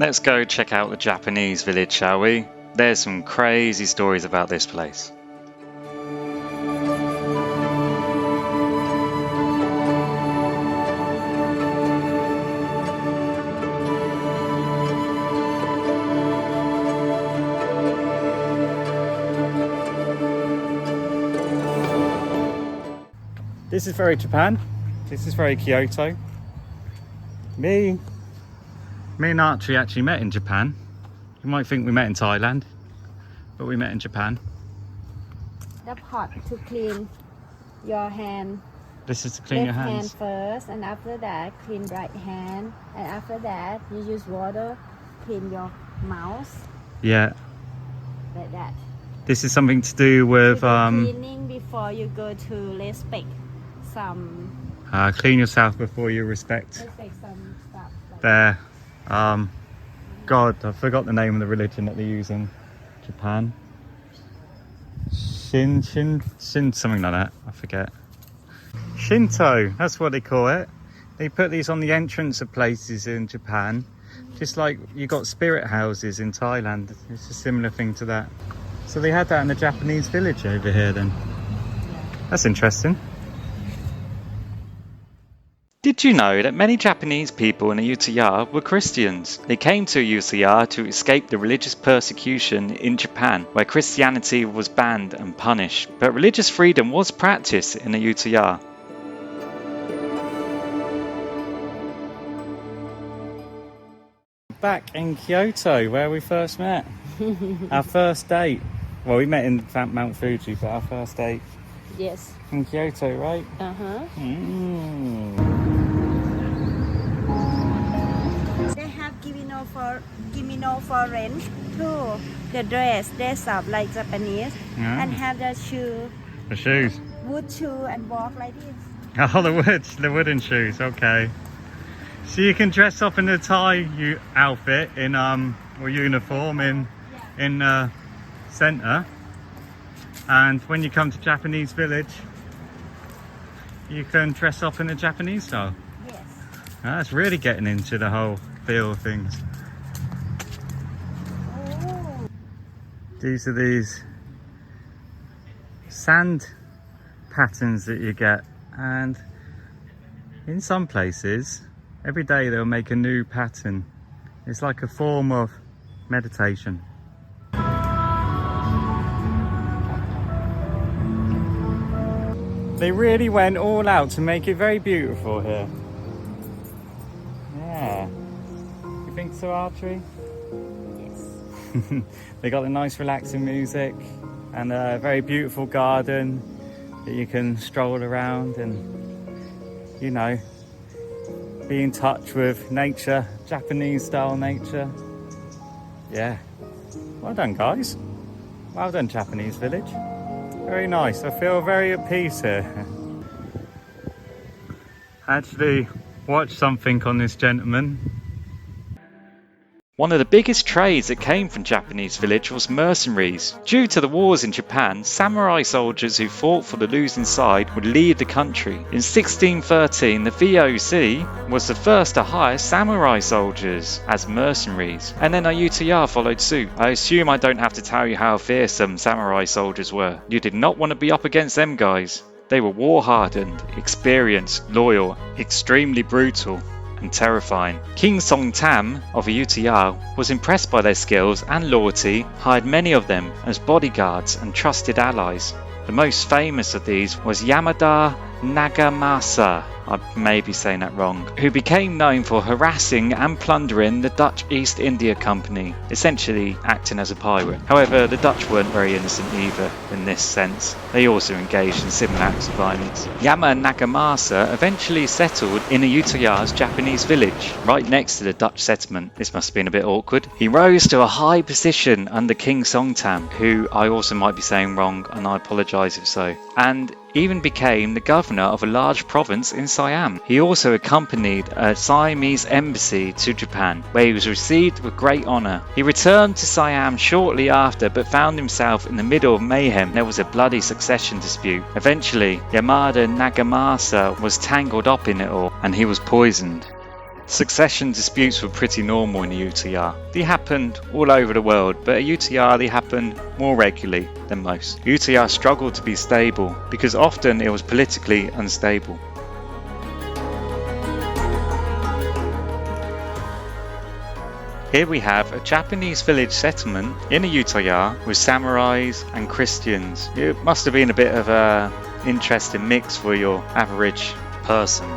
Let's go check out the Japanese village, shall we? There's some crazy stories about this place. This is very Japan. This is very Kyoto. Me and Archie actually met in Japan. You might think we met in Thailand, but we met in Japan. The pot to clean your hand. This is to clean your hands. Left hand first, and after that clean right hand, and after that you use water clean your mouth. Yeah. Like that. This is something to do with cleaning before you go to respect some. Clean yourself before you respect some stuff. Like their God, I forgot the name of the religion that they use in Japan. Shin, something like that. I forget. Shinto, that's what they call it. They put these on the entrance of places in Japan, just like you got spirit houses in Thailand. It's a similar thing to that. So they had that in the Japanese village over here then. Yeah. That's interesting. Did you know that many Japanese people in Ayutthaya were Christians? They came to Ayutthaya to escape the religious persecution in Japan, where Christianity was banned and punished. But religious freedom was practiced in Ayutthaya. Back in Kyoto, where we first met. Our first date. Well, we met in Mount Fuji, but our first date. yes. In Kyoto, right? They have kimono for rent too. The dress up like Japanese, and have the shoe, The shoes. wood shoe, and walk like this. Oh, the wooden shoes. Okay. So you can dress up in the Thai outfit in or uniform in centre, and when you come to Japanese village, you can dress up in the Japanese style. Yes. That's really getting into the whole feel of things. Oh. These are these sand patterns that you get, and in some places every day they'll make a new pattern. It's like a form of meditation. They really went all out to make it very beautiful here. Yeah. You think so, Archery? Yes. They got the nice relaxing music and a very beautiful garden that you can stroll around and, you know, be in touch with nature, Japanese style nature. Yeah. Well done, guys. Well done, Japanese village. Very nice. I feel very at peace here. I actually watched something on this gentleman. One of the biggest trades that came from Japanese village was mercenaries. Due to the wars in Japan, samurai soldiers who fought for the losing side would leave the country. In 1613, the VOC was the first to hire samurai soldiers as mercenaries, and then Ayutthaya followed suit. I assume I don't have to tell you how fearsome samurai soldiers were. You did not want to be up against them guys. They were war-hardened, experienced, loyal, extremely brutal, and terrifying. King Songtam of Ayutthaya was impressed by their skills and loyalty, hired many of them as bodyguards and trusted allies. The most famous of these was Yamada Nagamasa, I may be saying that wrong, who became known for harassing and plundering the Dutch East India Company, essentially acting as a pirate. However, the Dutch weren't very innocent either in this sense. They also engaged in similar acts of violence. Yamada Nagamasa eventually settled in Ayutthaya's Japanese village, right next to the Dutch settlement. This must have been a bit awkward. He rose to a high position under King Songtam, who I also might be saying wrong, and I apologise if so, and even became the governor of a large province in Siam. He also accompanied a Siamese embassy to Japan, where he was received with great honour. He returned to Siam shortly after, but found himself in the middle of mayhem. There was a bloody succession dispute. Eventually, Yamada Nagamasa was tangled up in it all, and he was poisoned. Succession disputes were pretty normal in Ayutthaya. They happened all over the world, but Ayutthaya they happened more regularly than most. Ayutthaya struggled to be stable because often it was politically unstable. Here we have a Japanese village settlement in Ayutthaya with samurais and Christians. It must have been a bit of an interesting mix for your average person.